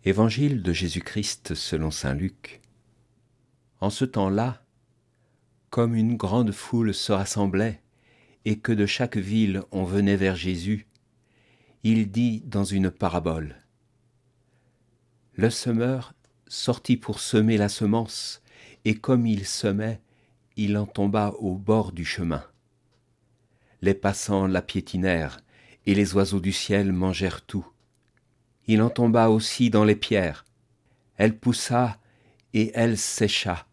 Évangile de Jésus-Christ selon saint Luc. En ce temps-là, comme une grande foule se rassemblait et que de chaque ville on venait vers Jésus, il dit dans une parabole : Le semeur sortit pour semer la semence, et comme il semait, il en tomba au bord du chemin. Les passants la piétinèrent, et les oiseaux du ciel mangèrent tout. Il en tomba aussi dans les pierres. Elle poussa et elle sécha,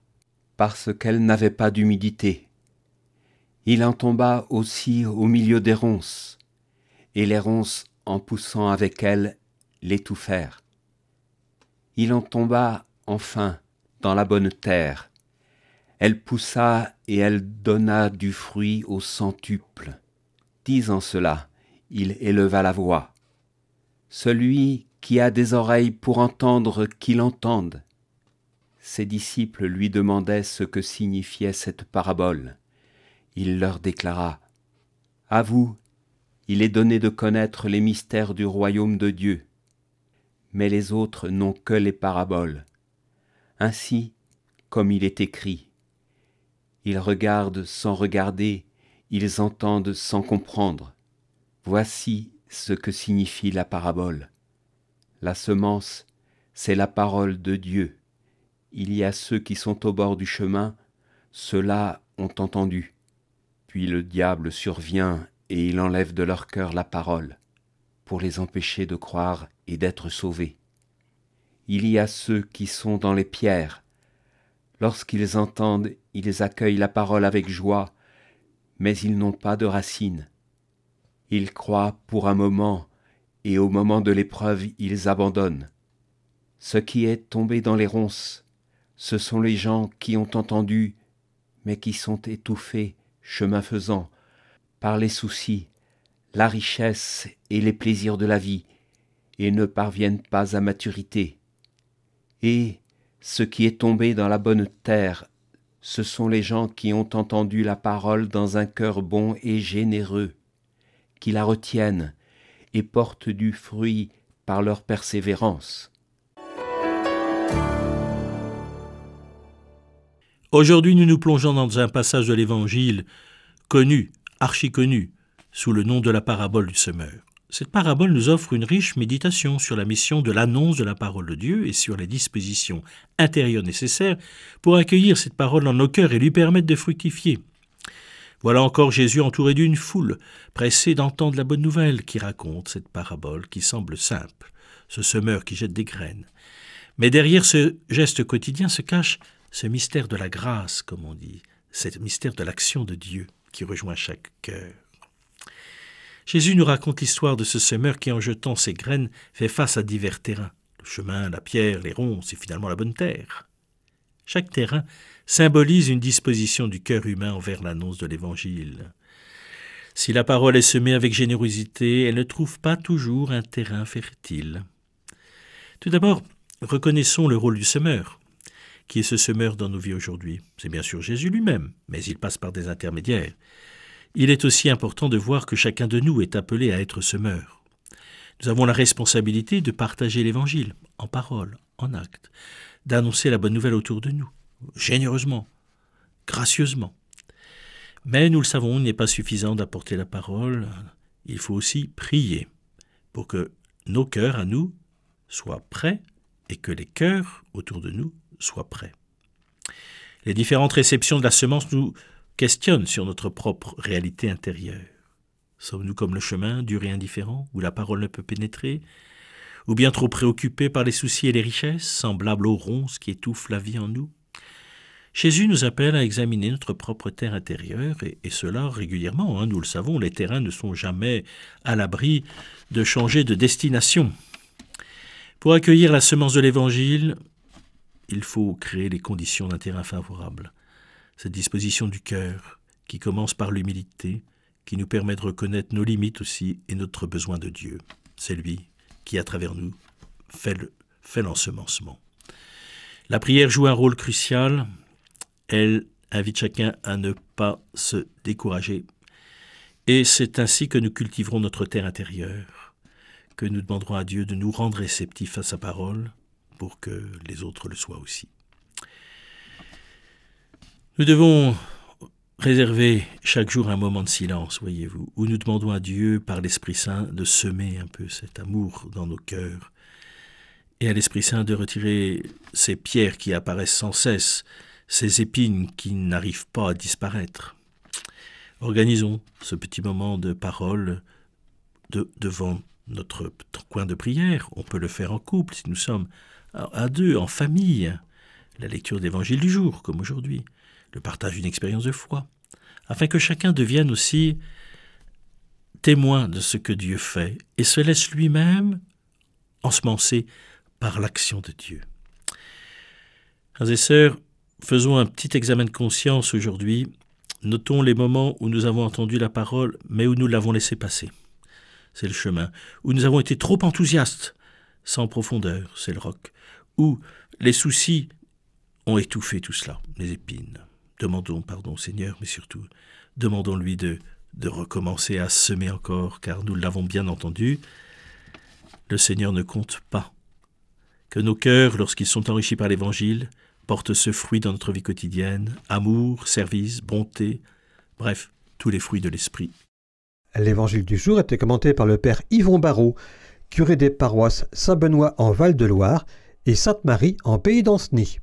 parce qu'elle n'avait pas d'humidité. Il en tomba aussi au milieu des ronces, et les ronces, en poussant avec elle, l'étouffèrent. Il en tomba enfin dans la bonne terre. Elle poussa et elle donna du fruit au centuple. Disant cela, il éleva la voix. Celui qui a des oreilles pour entendre, qu'il entende. Ses disciples lui demandaient ce que signifiait cette parabole. Il leur déclara : À vous, il est donné de connaître les mystères du royaume de Dieu, mais les autres n'ont que les paraboles. Ainsi, comme il est écrit, ils regardent sans regarder, ils entendent sans comprendre. Voici ce que signifie la parabole. La semence, c'est la parole de Dieu. Il y a ceux qui sont au bord du chemin, ceux-là ont entendu. Puis le diable survient et il enlève de leur cœur la parole, pour les empêcher de croire et d'être sauvés. Il y a ceux qui sont dans les pierres. Lorsqu'ils entendent, ils accueillent la parole avec joie, mais ils n'ont pas de racines. Ils croient pour un moment, et au moment de l'épreuve, ils abandonnent. Ce qui est tombé dans les ronces, ce sont les gens qui ont entendu, mais qui sont étouffés, chemin faisant, par les soucis, la richesse et les plaisirs de la vie, et ne parviennent pas à maturité. Et ce qui est tombé dans la bonne terre, ce sont les gens qui ont entendu la parole dans un cœur bon et généreux, qui la retiennent et portent du fruit par leur persévérance. Aujourd'hui, nous nous plongeons dans un passage de l'Évangile connu, archi-connu, sous le nom de la parabole du semeur. Cette parabole nous offre une riche méditation sur la mission de l'annonce de la parole de Dieu et sur les dispositions intérieures nécessaires pour accueillir cette parole dans nos cœurs et lui permettre de fructifier. Voilà encore Jésus entouré d'une foule, pressé d'entendre la bonne nouvelle qui raconte cette parabole qui semble simple, ce semeur qui jette des graines. Mais derrière ce geste quotidien se cache ce mystère de la grâce, comme on dit, ce mystère de l'action de Dieu qui rejoint chaque cœur. Jésus nous raconte l'histoire de ce semeur qui, en jetant ses graines, fait face à divers terrains, le chemin, la pierre, les ronces et finalement la bonne terre. Chaque terrain symbolise une disposition du cœur humain envers l'annonce de l'Évangile. Si la parole est semée avec générosité, elle ne trouve pas toujours un terrain fertile. Tout d'abord, reconnaissons le rôle du semeur. Qui est ce semeur dans nos vies aujourd'hui ? C'est bien sûr Jésus lui-même, mais il passe par des intermédiaires. Il est aussi important de voir que chacun de nous est appelé à être semeur. Nous avons la responsabilité de partager l'Évangile, en parole, en acte, d'annoncer la bonne nouvelle autour de nous, généreusement, gracieusement. Mais nous le savons, il n'est pas suffisant d'apporter la parole, il faut aussi prier pour que nos cœurs à nous soient prêts et que les cœurs autour de nous soient prêts. Les différentes réceptions de la semence nous questionnent sur notre propre réalité intérieure. Sommes-nous comme le chemin, dur et indifférent, où la parole ne peut pénétrer ? Ou bien trop préoccupés par les soucis et les richesses, semblables aux ronces qui étouffent la vie en nous ? Jésus nous appelle à examiner notre propre terre intérieure, et cela régulièrement. Nous le savons, les terrains ne sont jamais à l'abri de changer de destination. Pour accueillir la semence de l'Évangile, il faut créer les conditions d'un terrain favorable. Cette disposition du cœur, qui commence par l'humilité, qui nous permet de reconnaître nos limites aussi et notre besoin de Dieu. C'est lui qui, à travers nous, fait l'ensemencement. La prière joue un rôle crucial. Elle invite chacun à ne pas se décourager. Et c'est ainsi que nous cultiverons notre terre intérieure, que nous demanderons à Dieu de nous rendre réceptifs à sa parole pour que les autres le soient aussi. Nous devons réserver chaque jour un moment de silence, voyez-vous, où nous demandons à Dieu, par l'Esprit Saint, de semer un peu cet amour dans nos cœurs, et à l'Esprit Saint de retirer ces pierres qui apparaissent sans cesse, ces épines qui n'arrivent pas à disparaître. Organisons ce petit moment de parole devant notre coin de prière. On peut le faire en couple, si nous sommes à deux, en famille. La lecture de l'Évangile du jour, comme aujourd'hui. Le partage d'une expérience de foi, afin que chacun devienne aussi témoin de ce que Dieu fait et se laisse lui-même ensemencer par l'action de Dieu. Frères et sœurs, faisons un petit examen de conscience aujourd'hui. Notons les moments où nous avons entendu la parole, mais où nous l'avons laissé passer. C'est le chemin. Où nous avons été trop enthousiastes, sans profondeur, c'est le roc. Où les soucis ont étouffé tout cela, les épines. Demandons pardon au Seigneur, mais surtout, demandons-lui de recommencer à semer encore, car nous l'avons bien entendu, le Seigneur ne compte pas que nos cœurs, lorsqu'ils sont enrichis par l'Évangile, portent ce fruit dans notre vie quotidienne, amour, service, bonté, bref, tous les fruits de l'Esprit. L'Évangile du jour était commenté par le Père Yvon Barrault, curé des paroisses Saint-Benoît en Val-de-Loire et Sainte-Marie en Pays d'Ancenis.